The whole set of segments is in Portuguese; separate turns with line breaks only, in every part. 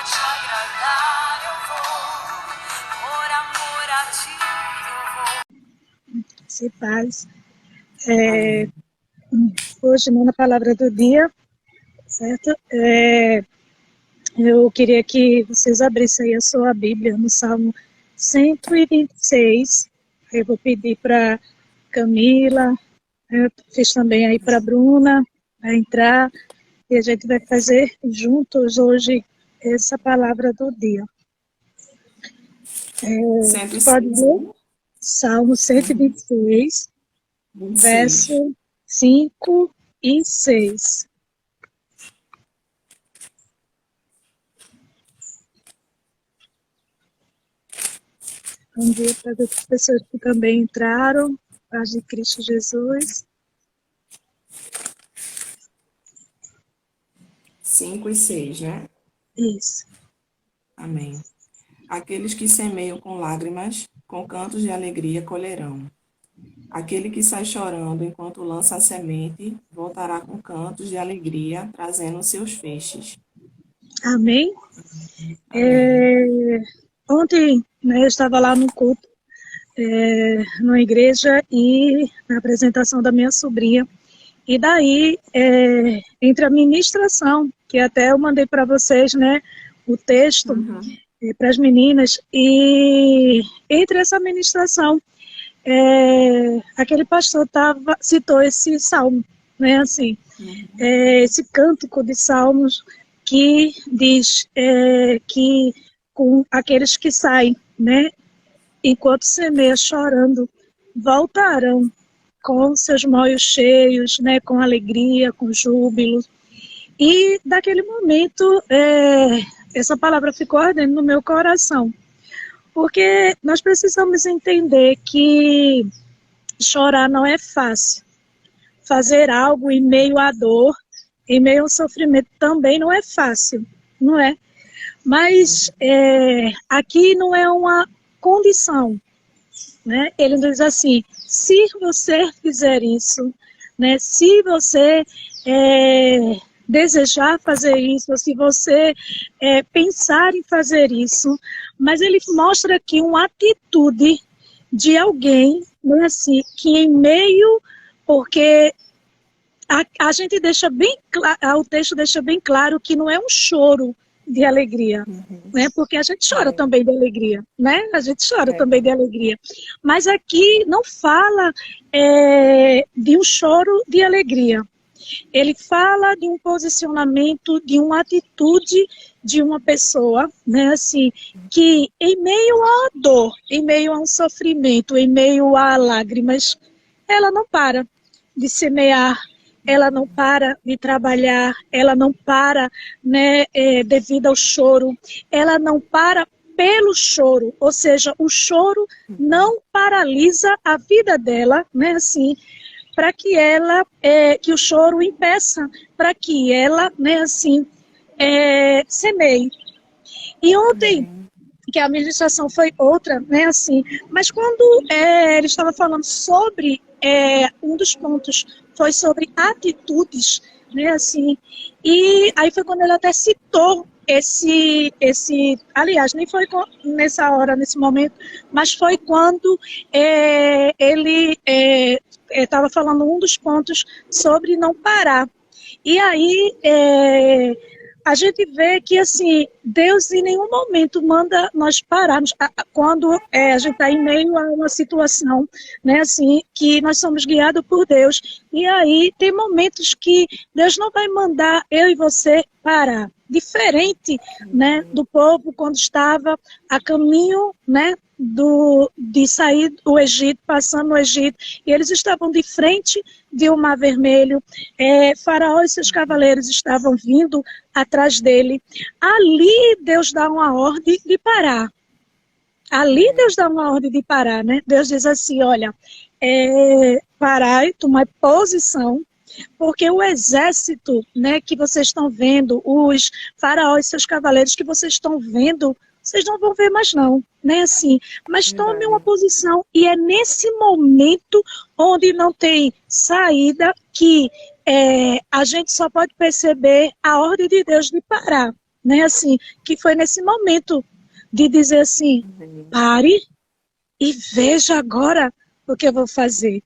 te agradar eu vou, por amor a ti eu vou.
Se paz.
Amém.
Hoje, na palavra do dia, certo? Eu queria que vocês abrissem aí a sua Bíblia no Salmo 126. Eu vou pedir para Camila, eu fiz também aí para Bruna, para entrar, e a gente vai fazer juntos hoje essa palavra do dia. Pode
106,
ler? Salmo 126,
26.
verso 5 e 6. Bom dia para as pessoas que também entraram, paz de Cristo Jesus.
5 e 6, né?
Isso.
Amém. Aqueles que semeiam com lágrimas, com cantos de alegria colherão. Aquele que sai chorando enquanto lança a semente, voltará com cantos de alegria, trazendo seus feixes.
Amém?
Amém.
Ontem, né, eu estava lá no culto, numa igreja, e na apresentação da minha sobrinha. E daí, entre a ministração, que até eu mandei para vocês, né, o texto, para as meninas, e entre essa ministração, aquele pastor citou esse salmo, né, assim, esse cântico de salmos que diz que com aqueles que saem, né, enquanto semeia chorando, voltarão com seus molhos cheios, né, com alegria, com júbilo. E daquele momento, essa palavra ficou ardendo no meu coração, porque nós precisamos entender que chorar não é fácil. Fazer algo em meio à dor, em meio ao sofrimento, também não é fácil, não é? Mas aqui não é uma condição, né? Ele diz assim: se você fizer isso, né? Se você desejar fazer isso, se você pensar em fazer isso, mas ele mostra aqui uma atitude de alguém, né, assim, que em meio, porque a gente deixa bem claro, o texto deixa bem claro que não é um choro de alegria, né? Porque a gente chora também de alegria, né? A gente chora também de alegria. Mas aqui não fala de um choro de alegria. Ele fala de um posicionamento, de uma atitude de uma pessoa, né? Assim, que em meio à dor, em meio a um sofrimento, em meio a lágrimas, ela não para de semear, ela não para de trabalhar, ela não para, né, devido ao choro, ela não para pelo choro, ou seja, o choro não paralisa a vida dela, né, assim, para que ela, que o choro impeça, para que ela, né, assim, semeie. E ontem, que a ministração foi outra, né, assim, mas quando ele estava falando sobre, um dos pontos foi sobre atitudes, né, assim, e aí foi quando ele até citou esse aliás, nem foi nessa hora, nesse momento, mas foi quando ele estava falando um dos pontos sobre não parar. E aí a gente vê que, assim, Deus em nenhum momento manda nós pararmos quando a gente está em meio a uma situação, né, assim, que nós somos guiados por Deus. E aí tem momentos que Deus não vai mandar eu e você parar. Diferente, né, do povo quando estava a caminho, né, de sair do Egito, passando no Egito, e eles estavam de frente de um mar vermelho, Faraó e seus cavaleiros estavam vindo atrás dele. Ali Deus dá uma ordem de parar. Ali Deus dá uma ordem de parar, né? Deus diz assim, olha, parai, tomai posição, porque o exército, né, que vocês estão vendo, os faraós e seus cavaleiros que vocês estão vendo, vocês não vão ver mais não, né, assim, mas tome uma posição, e é nesse momento onde não tem saída que a gente só pode perceber a ordem de Deus de parar, né, assim, que foi nesse momento de dizer assim, pare e veja agora o que eu vou fazer.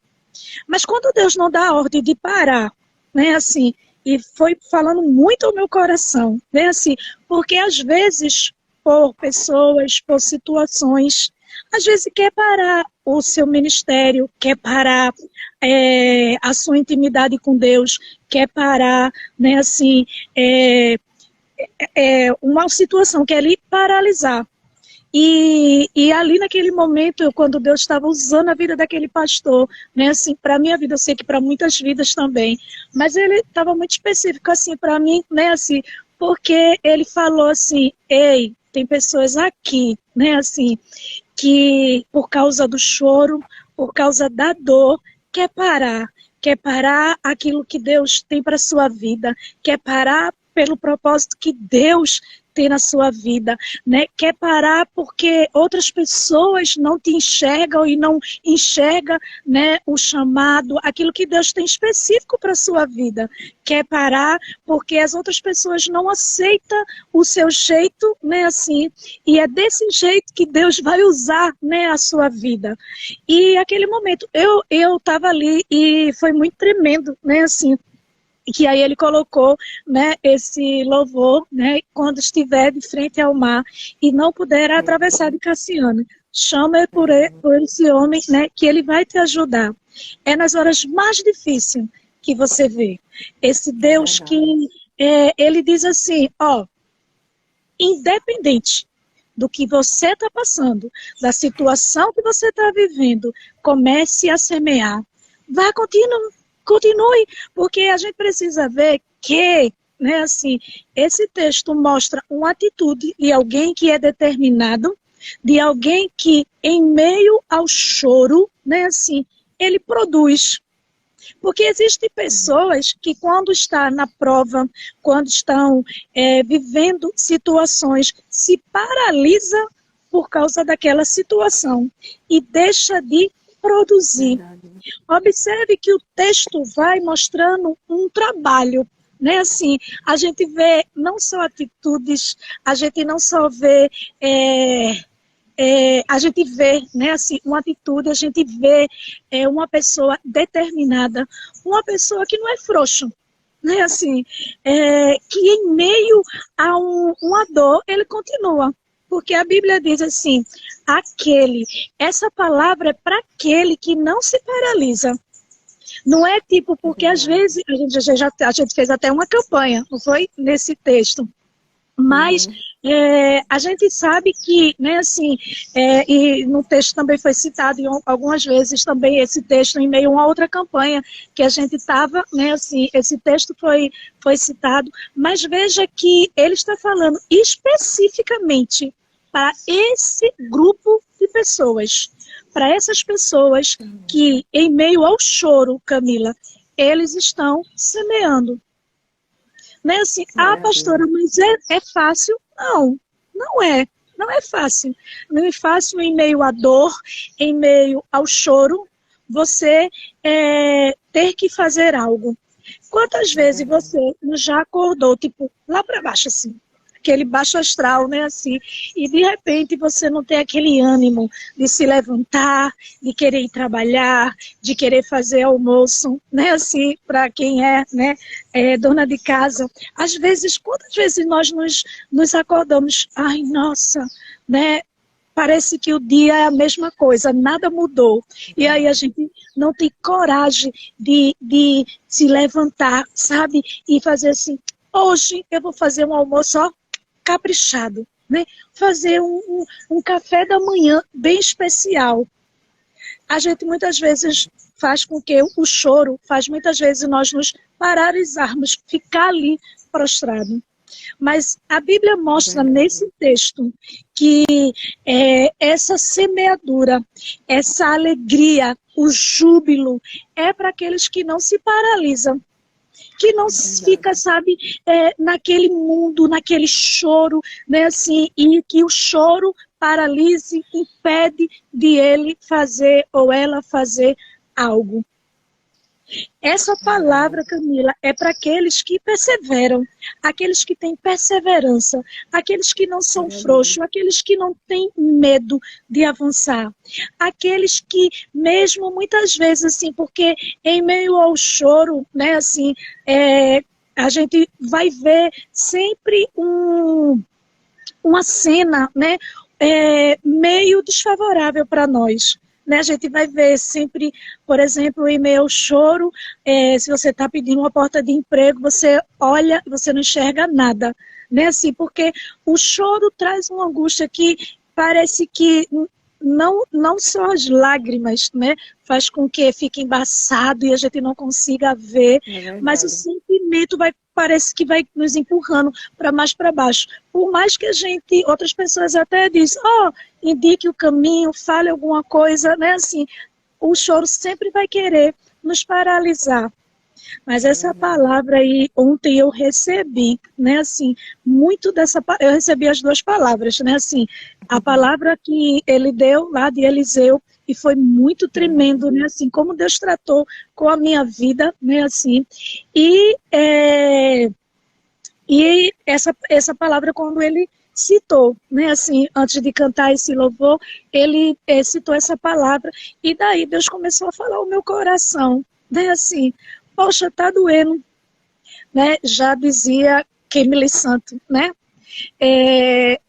Mas quando Deus não dá a ordem de parar, né, assim, e foi falando muito ao meu coração, né, assim, porque às vezes, por pessoas, por situações, às vezes quer parar o seu ministério, quer parar a sua intimidade com Deus, quer parar, né, assim, uma situação que é lhe paralisar. E ali naquele momento, quando Deus estava usando a vida daquele pastor, né, assim, para a minha vida, eu sei que para muitas vidas também, mas ele estava muito específico, assim, para mim, né, assim, porque ele falou assim, ei, tem pessoas aqui, né, assim, que por causa do choro, por causa da dor, quer parar aquilo que Deus tem para sua vida, quer parar pelo propósito que Deus tem na sua vida, né? Quer parar porque outras pessoas não te enxergam e não enxerga, né, o chamado, aquilo que Deus tem específico para a sua vida. Quer parar porque as outras pessoas não aceitam o seu jeito, né, assim, e é desse jeito que Deus vai usar, né, a sua vida. E aquele momento, eu estava ali e foi muito tremendo, né, assim, que aí ele colocou, né, esse louvor, né, quando estiver de frente ao mar e não puder atravessar de Cassiano, chama por esse homem, né, que ele vai te ajudar. É nas horas mais difíceis que você vê. Esse Deus que ele diz assim, ó, independente do que você está passando, da situação que você está vivendo, comece a semear. Vai, continue, porque a gente precisa ver que, né, assim, esse texto mostra uma atitude de alguém que é determinado, de alguém que, em meio ao choro, né, assim, ele produz. Porque existem pessoas que, quando estão na prova, quando estão vivendo situações, se paralisa por causa daquela situação e deixa de produzir. Observe que o texto vai mostrando um trabalho, né? Assim, a gente vê não só atitudes, a gente não só vê, a gente vê, né? Assim, uma atitude, a gente vê uma pessoa determinada, uma pessoa que não é frouxo, né? Assim, que em meio a uma dor ele continua. Porque a Bíblia diz assim, essa palavra é para aquele que não se paralisa. Não é tipo, porque às vezes, a gente fez até uma campanha, não foi? Nesse texto. Mas a gente sabe que, né, assim, e no texto também foi citado, e algumas vezes também esse texto em meio a uma outra campanha que a gente estava, né, assim, esse texto foi citado, mas veja que ele está falando especificamente para esse grupo de pessoas, para essas pessoas que, em meio ao choro, Camila, eles estão semeando. Não é assim, pastora, mas é fácil? Não, não é. Não é fácil. Não é fácil em meio à dor, em meio ao choro, você ter que fazer algo. Quantas vezes você já acordou, tipo, lá para baixo, assim, aquele baixo astral, né, assim, e de repente você não tem aquele ânimo de se levantar, de querer ir trabalhar, de querer fazer almoço, né, assim, para quem né, dona de casa. Às vezes, quantas vezes nós nos acordamos, ai, nossa, né, parece que o dia é a mesma coisa, nada mudou. E aí a gente não tem coragem de se levantar, sabe, e fazer assim, hoje eu vou fazer um almoço, ó, caprichado, né? Fazer um café da manhã bem especial. A gente muitas vezes faz com que o choro, faz muitas vezes nós nos paralisarmos, ficar ali prostrado. Mas a Bíblia mostra nesse texto que essa semeadura, essa alegria, o júbilo, é para aqueles que não se paralisam, que não fica, sabe, naquele mundo, naquele choro, né, assim, e que o choro paralise, impede de ele fazer ou ela fazer algo. Essa palavra, Camila, é para aqueles que perseveram, aqueles que têm perseverança, aqueles que não são frouxos, aqueles que não têm medo de avançar, aqueles que, mesmo muitas vezes, assim, porque em meio ao choro, né, assim, a gente vai ver sempre uma cena, né, meio desfavorável para nós. Né? A gente vai ver sempre, por exemplo, em meio ao choro, se você está pedindo uma porta de emprego, você olha e você não enxerga nada. Né? Assim, porque o choro traz uma angústia que parece que não só as lágrimas, né, faz com que fique embaçado e a gente não consiga ver, mas o sentimento parece que vai nos empurrando para mais para baixo. Por mais que a gente, outras pessoas até dizem, indique o caminho, fale alguma coisa, né, assim, o choro sempre vai querer nos paralisar. Mas essa palavra aí, ontem eu recebi, né, assim, muito eu recebi as duas palavras, né, assim, a palavra que ele deu lá de Eliseu, e foi muito tremendo, né, assim, como Deus tratou com a minha vida, né, assim, e essa palavra quando ele citou, né, assim, antes de cantar esse louvor, ele citou essa palavra, e daí Deus começou a falar o meu coração, né, assim, poxa, tá doendo, né? Já dizia Kemily Santo, né?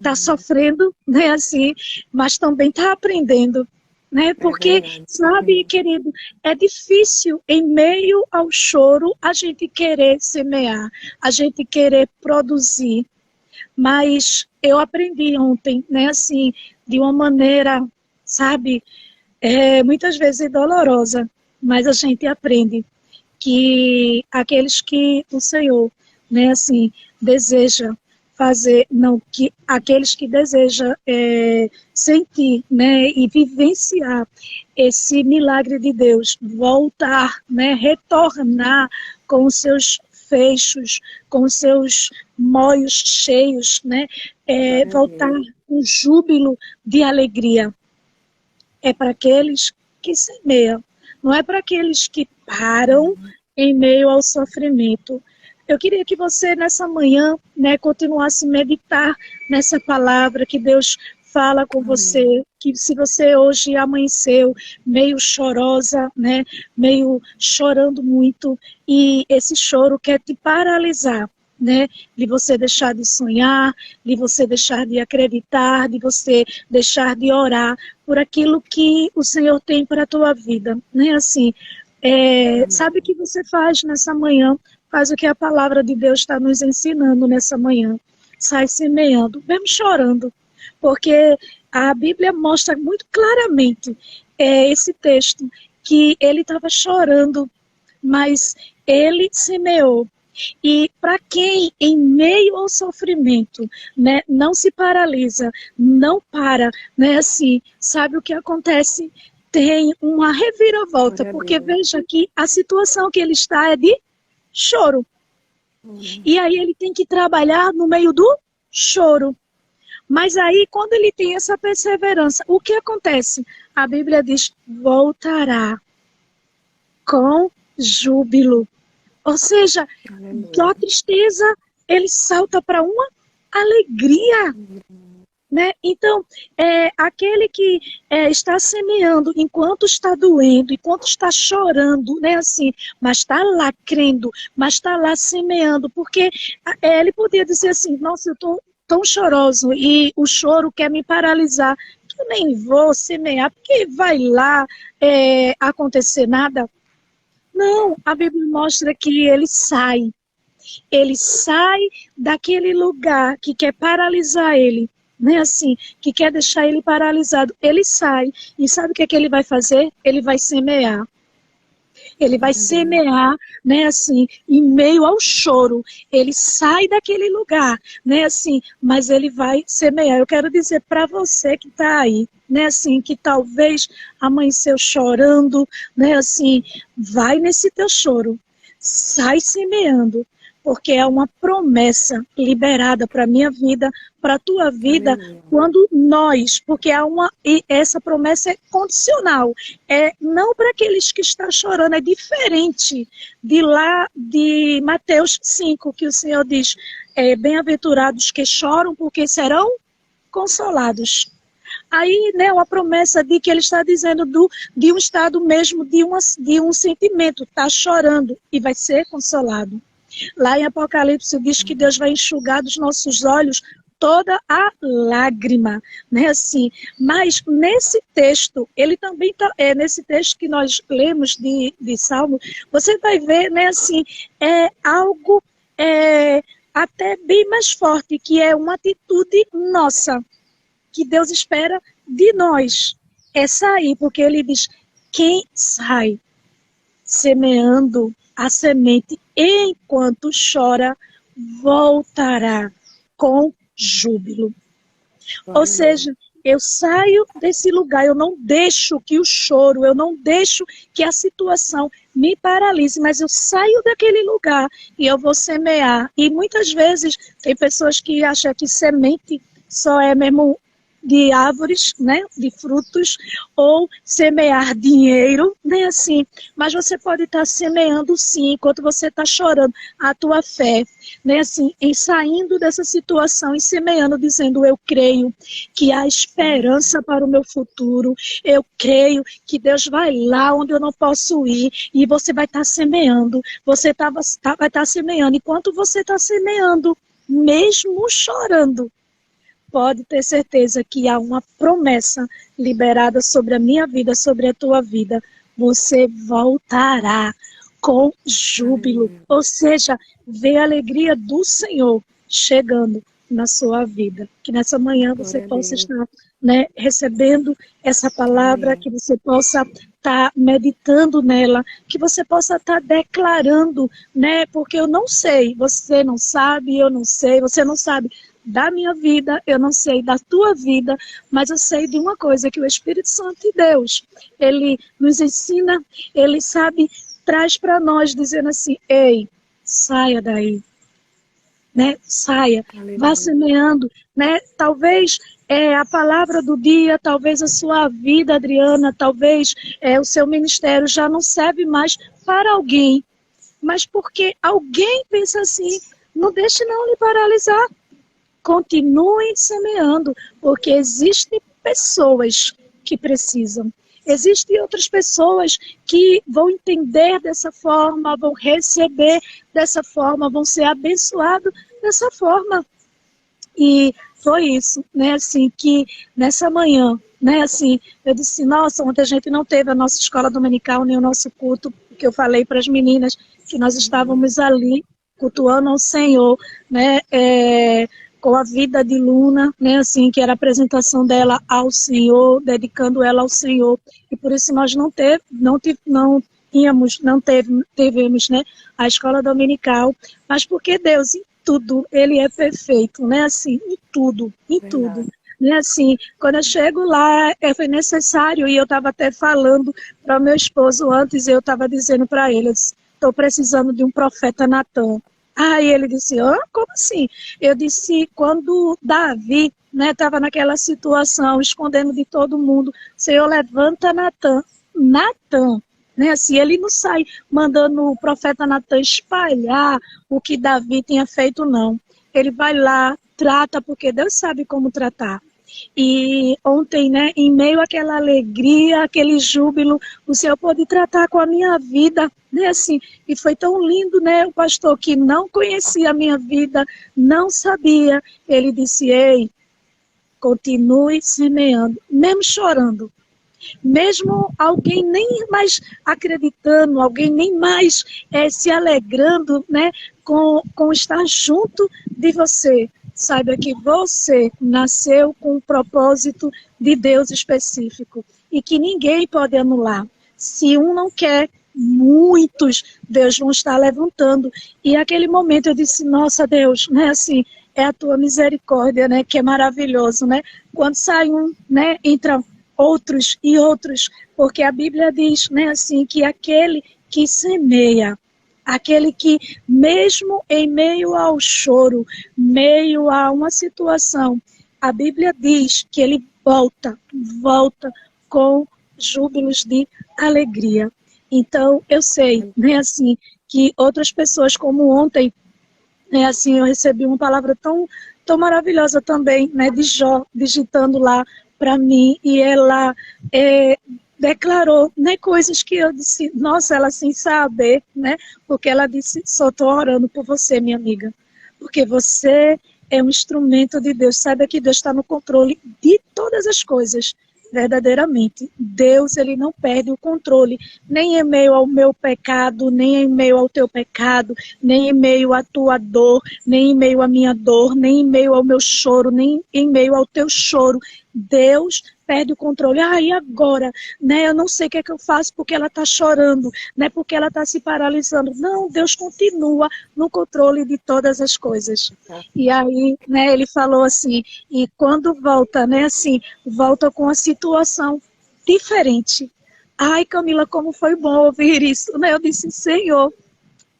Tá sofrendo, né? Assim, mas também tá aprendendo, né? Porque, sabe, querido, é difícil em meio ao choro a gente querer semear, a gente querer produzir, mas eu aprendi ontem, né? Assim, de uma maneira, sabe, muitas vezes dolorosa, mas a gente aprende que aqueles que o Senhor, né, assim, deseja fazer, não, que aqueles que desejam sentir, né, e vivenciar esse milagre de Deus, voltar, né, retornar com os seus feixos, com os seus molhos cheios, né, voltar com júbilo de alegria. É para aqueles que semeiam, não é para aqueles que param em meio ao sofrimento. Eu queria que você, nessa manhã, né, continuasse a meditar nessa palavra que Deus fala com você, que se você hoje amanheceu meio chorosa, né, meio chorando muito, e esse choro quer te paralisar, né, de você deixar de sonhar, de você deixar de acreditar, de você deixar de orar por aquilo que o Senhor tem para a tua vida, né, assim, sabe o que você faz nessa manhã? Faz o que a palavra de Deus está nos ensinando nessa manhã, sai semeando, mesmo chorando, porque a Bíblia mostra muito claramente esse texto, que ele estava chorando, mas ele semeou. E para quem em meio ao sofrimento, né, não se paralisa, não para, né, assim, sabe o que acontece? Tem uma reviravolta, porque veja que a situação que ele está é de choro. E aí ele tem que trabalhar no meio do choro. Mas aí, quando ele tem essa perseverança, o que acontece? A Bíblia diz, voltará com júbilo. Ou seja, da tristeza, ele salta para uma alegria. Né? Então, aquele que está semeando enquanto está doendo, enquanto está chorando, né, assim, mas está lá crendo, mas está lá semeando, porque ele podia dizer assim, nossa, eu estou tão choroso e o choro quer me paralisar, que eu nem vou semear, porque vai lá acontecer nada. Não, a Bíblia mostra que ele sai daquele lugar que quer paralisar ele, né, assim, que quer deixar ele paralisado, ele sai, e sabe o que é que ele vai fazer? Ele vai semear. Ele vai semear, né, assim, em meio ao choro. Ele sai daquele lugar, né, assim, mas ele vai semear. Eu quero dizer para você que está aí, né, assim, que talvez amanheceu chorando, né, assim, vai nesse teu choro. sai semeando, porque é uma promessa liberada para a minha vida, para a tua vida,
Aleluia.
quando nós, porque e essa promessa é condicional, é não para aqueles que estão chorando, é diferente de lá de Mateus 5, que o Senhor diz, bem-aventurados que choram, porque serão consolados. Aí, né, uma promessa de que ele está dizendo de um estado mesmo, de um sentimento, está chorando e vai ser consolado. Lá em Apocalipse diz que Deus vai enxugar dos nossos olhos toda a lágrima, né, assim. Mas nesse texto, ele também nesse texto que nós lemos de Salmo, você vai ver, né, assim, algo até bem mais forte, que é uma atitude nossa, que Deus espera de nós, é sair, porque ele diz, quem sai semeando a semente enquanto chora, voltará com júbilo. Ou seja, eu saio desse lugar, eu não deixo que o choro, eu não deixo que a situação me paralise, mas eu saio daquele lugar e eu vou semear. E muitas vezes tem pessoas que acham que semente só é mesmo de árvores, né, de frutos, ou semear dinheiro, né, assim. Mas você pode estar semeando sim, enquanto você está chorando, a tua fé, né, assim, em saindo dessa situação e semeando, dizendo, eu creio que há esperança para o meu futuro, eu creio que Deus vai lá onde eu não posso ir, e você vai estar semeando, você vai estar semeando, enquanto você está semeando, mesmo chorando, pode ter certeza que há uma promessa liberada sobre a minha vida, sobre a tua vida. Você voltará com júbilo. Ou seja, vê a alegria do Senhor chegando na sua vida. Que nessa manhã você possa estar, né, recebendo essa palavra, que você possa estar meditando nela, que você possa estar declarando, né? Porque eu não sei, você não sabe, eu não sei, você não sabe da minha vida, eu não sei da tua vida, mas eu sei de uma coisa, que o Espírito Santo de Deus, ele nos ensina, ele sabe, traz para nós, dizendo assim, ei, saia daí, né? Saia, vá semeando, né? Talvez a palavra do dia, talvez a sua vida, Adriana, talvez o seu ministério já não serve mais para alguém, mas porque alguém pensa assim, não deixe não lhe paralisar. Continuem semeando, porque existem pessoas que precisam. Existem outras pessoas que vão entender dessa forma, vão receber dessa forma, vão ser abençoados dessa forma. E foi isso, né, assim, que nessa manhã, né, assim, eu disse, nossa, ontem a gente não teve a nossa escola dominical, nem o nosso culto, porque eu falei para as meninas que nós estávamos ali cultuando ao Senhor, né, com a vida de Luna, né, assim, que era a apresentação dela ao Senhor, dedicando ela ao Senhor, e por isso nós tivemos, né, a escola dominical, mas porque Deus, em tudo, Ele é perfeito, né, assim, em tudo, né, assim, quando eu chego lá, foi necessário, e eu estava até falando para o meu esposo antes, eu estava dizendo para ele, estou precisando de um profeta Natan. Aí ele disse, como assim? Eu disse, quando Davi, né, estava naquela situação, escondendo de todo mundo, Senhor, levanta Natan, né, assim, ele não sai mandando o profeta Natan espalhar o que Davi tinha feito, não. Ele vai lá, trata, porque Deus sabe como tratar. E ontem, né, em meio àquela alegria, aquele júbilo, o Senhor pôde tratar com a minha vida, né, assim, e foi tão lindo, né, o pastor que não conhecia a minha vida, não sabia, ele disse, ei, continue semeando, mesmo chorando, mesmo alguém nem mais acreditando, alguém nem mais se alegrando, né, com estar junto de você. Saiba que você nasceu com um propósito de Deus específico e que ninguém pode anular. Se um não quer, muitos Deus vão estar levantando. E naquele momento eu disse, nossa Deus, né, assim, é a tua misericórdia, né, que é maravilhoso, né? Quando sai um, né, entram outros e outros, porque a Bíblia diz, né, assim, que aquele que semeia Aquele que, mesmo em meio ao choro, meio a uma situação, a Bíblia diz que ele volta com júbilos de alegria. Então, eu sei, né, assim, que outras pessoas, como ontem, né, assim, eu recebi uma palavra tão maravilhosa também, né, de Jó, digitando lá para mim, e ela declarou, né, coisas que eu disse, nossa, ela sem saber, né, porque ela disse, só estou orando por você, minha amiga, porque você é um instrumento de Deus, saiba que Deus está no controle de todas as coisas, verdadeiramente. Deus, ele não perde o controle, nem em meio ao meu pecado, nem em meio ao teu pecado, nem em meio à tua dor, nem em meio à minha dor, nem em meio ao meu choro, nem em meio ao teu choro. Deus perde o controle. E agora? Né? Eu não sei o que é que eu faço porque ela está chorando, né? Porque ela está se paralisando. Não, Deus continua no controle de todas as coisas. E aí, né, ele falou assim, e quando volta, né, assim, volta com a situação diferente. Ai, Camila, como foi bom ouvir isso, né? Eu disse, Senhor,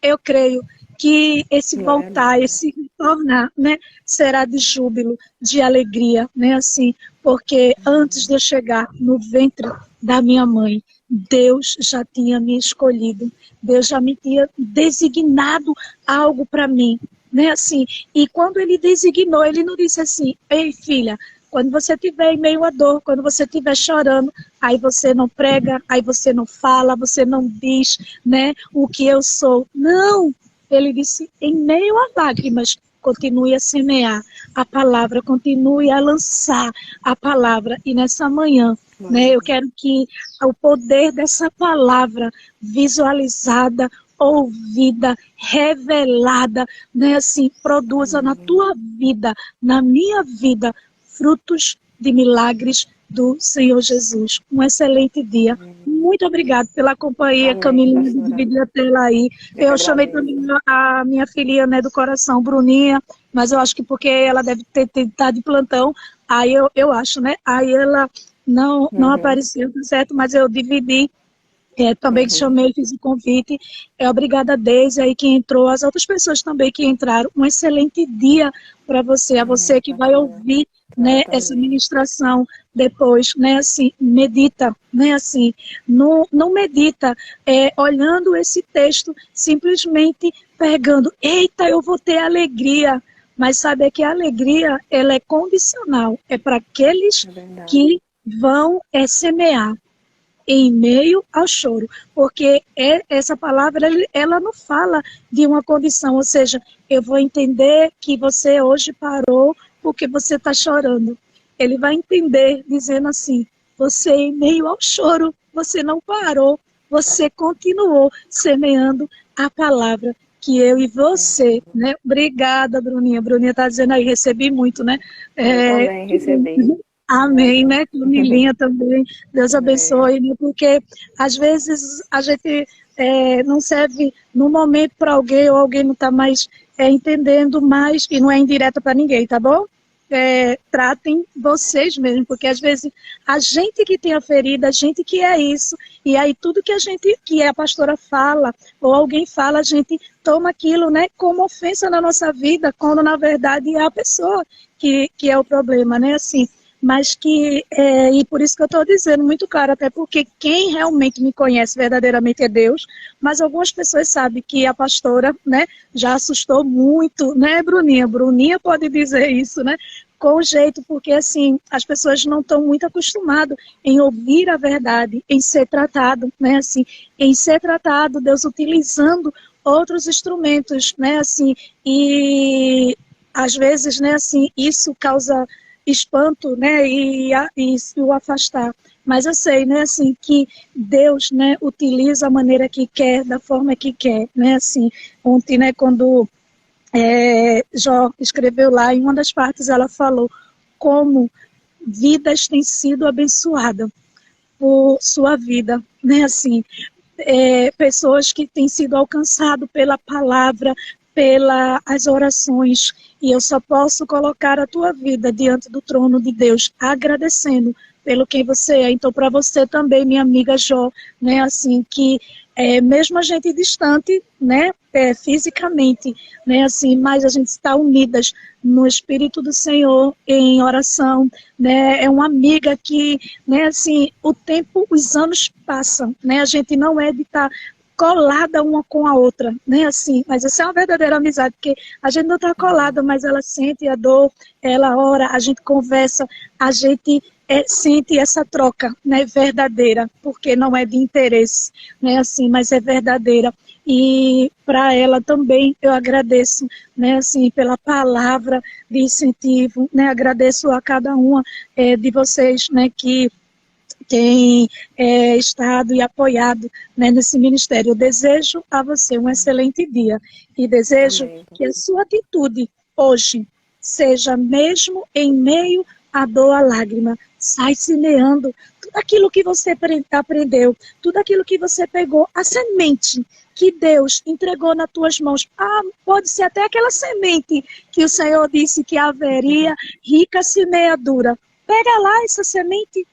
eu creio que esse voltar, esse retornar, né, será de júbilo, de alegria, né, assim, porque antes de eu chegar no ventre da minha mãe, Deus já tinha me escolhido, Deus já me tinha designado algo para mim, né, assim, e quando ele designou, ele não disse assim, ei filha, quando você estiver em meio à dor, quando você estiver chorando, aí você não prega, aí você não fala, você não diz, né, o que eu sou. Não, ele disse, em meio a lágrimas, continue a semear a palavra, continue a lançar a palavra. E nessa manhã, né, eu quero que o poder dessa palavra visualizada, ouvida, revelada, né, assim, produza na tua vida, na minha vida, frutos de milagres do Senhor Jesus. Um excelente dia. Muito obrigada pela companhia, Camilinha, de dividir a tela aí. Eu chamei também a minha filhinha, né, do coração, Bruninha, mas eu acho que porque ela deve ter estado de plantão, aí eu acho, né? Aí ela não apareceu, tá certo? Mas eu dividi. Também que chamei, fiz o convite. Obrigada a Deise aí que entrou, as outras pessoas também que entraram. Um excelente dia para você, a você que vai ouvir, né, essa ministração depois, né, assim, medita, né, assim, não medita olhando esse texto, simplesmente pegando, eita, eu vou ter alegria, mas sabe que a alegria, ela é condicional, é para aqueles que vão semear em meio ao choro, porque essa palavra, ela não fala de uma condição, ou seja, eu vou entender que você hoje parou porque você está chorando. Ele vai entender dizendo assim, você em meio ao choro, você não parou, você continuou semeando a palavra que eu e você, né? Obrigada, Bruninha. Bruninha está dizendo aí, recebi muito, né?
Eu também recebi.
Amém, né? Camilinha também, Deus abençoe, né? Porque às vezes a gente não serve no momento para alguém ou alguém não está mais entendendo mais, e não é indireta para ninguém, tá bom? Tratem vocês mesmo, porque às vezes a gente que tem a ferida, a gente que é isso, e aí tudo que a pastora fala, ou alguém fala, a gente toma aquilo, né, como ofensa na nossa vida, quando na verdade é a pessoa que é o problema, né, assim. Mas que, e por isso que eu estou dizendo muito claro, até porque quem realmente me conhece verdadeiramente é Deus, mas algumas pessoas sabem que a pastora, né, já assustou muito, né, Bruninha? Bruninha pode dizer isso, né, com jeito, porque assim, as pessoas não estão muito acostumadas em ouvir a verdade, em ser tratado, né, assim, em ser tratado, Deus utilizando outros instrumentos, né, assim, e às vezes, né, assim, isso causa espanto, né, e o afastar. Mas eu sei, né, assim, que Deus, né, utiliza a maneira que quer, da forma que quer, né, assim, ontem, né, quando Jó escreveu lá, em uma das partes ela falou como vidas têm sido abençoadas por sua vida, né, assim, pessoas que têm sido alcançadas pela palavra, pelas orações, e eu só posso colocar a tua vida diante do trono de Deus, agradecendo pelo quem você é. Então, para você também, minha amiga Jó, né, assim, que mesmo a gente distante, né, fisicamente, né, assim, mas a gente está unidas no Espírito do Senhor, em oração, né, é uma amiga que, né, assim, o tempo, os anos passam, né, a gente não é de estar colada uma com a outra, né, assim, mas essa é uma verdadeira amizade, porque a gente não está colada, mas ela sente a dor, ela ora, a gente conversa, a gente sente essa troca, né, verdadeira, porque não é de interesse, né, assim, mas é verdadeira. E para ela também eu agradeço, né, assim, pela palavra de incentivo, né, agradeço a cada uma de vocês, né, que tem estado e apoiado, né, nesse ministério. Eu desejo a você um excelente dia e desejo
Amém.
que a sua atitude hoje seja mesmo em meio à dor, à lágrima, sai semeando tudo aquilo que você aprendeu, tudo aquilo que você pegou, a semente que Deus entregou nas tuas mãos. Pode ser até aquela semente que o Senhor disse que haveria rica semeadura. Pega lá essa semente.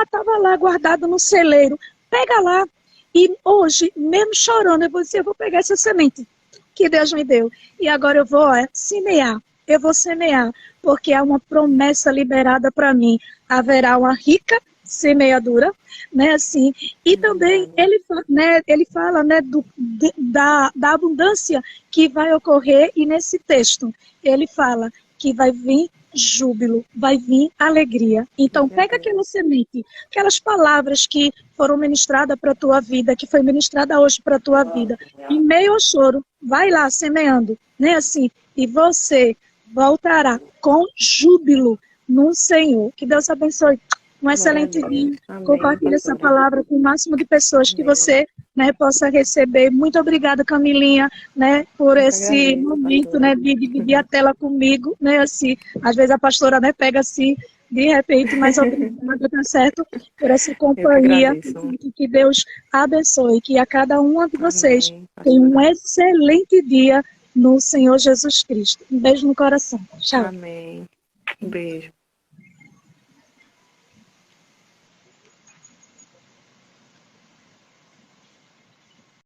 Estava lá guardado no celeiro. Pega lá. E hoje, mesmo chorando, eu vou dizer, eu vou pegar essa semente que Deus me deu. E agora eu vou semear. Eu vou semear, porque há uma promessa liberada para mim. Haverá uma rica semeadura, né, assim. E também ele fala, né, da abundância que vai ocorrer, e nesse texto ele fala que vai vir júbilo, vai vir alegria. Então, pega aquela semente, aquelas palavras que foram ministradas para a tua vida, que foi ministrada hoje para a tua vida, em meio ao choro, vai lá semeando, né, assim, e você voltará com júbilo no Senhor. Que Deus abençoe. Um excelente dia. Compartilhe essa palavra com o máximo de pessoas que você, né, possa receber. Muito obrigada, Camilinha, né, por esse momento, né, de dividir a tela comigo, né, assim, às vezes a pastora, né, pega assim, de repente, mas obrigada, tá certo, por essa companhia. Que Deus abençoe, que a cada uma de vocês tenha um excelente dia no Senhor Jesus Cristo. Um beijo no coração. Tchau.
Amém. Um beijo.